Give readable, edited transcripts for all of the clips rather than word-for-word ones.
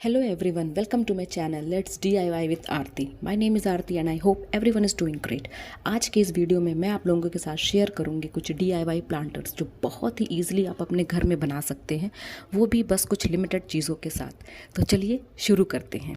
Hello everyone, welcome to my channel Let's DIY with Aarti. My name is Aarti and I hope everyone is doing great. आज के इस वीडियो में मैं आप लोगों के साथ शेयर करूंगी कुछ DIY प्लांटर्स जो बहुत ही ईजिली आप अपने घर में बना सकते हैं, वो भी बस कुछ लिमिटेड चीज़ों के साथ। तो चलिए शुरू करते हैं।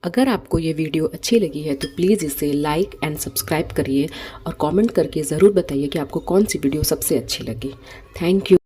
अगर आपको ये वीडियो अच्छी लगी है तो प्लीज़ इसे लाइक एंड सब्सक्राइब करिए और कमेंट करके ज़रूर बताइए कि आपको कौन सी वीडियो सबसे अच्छी लगी। Thank you.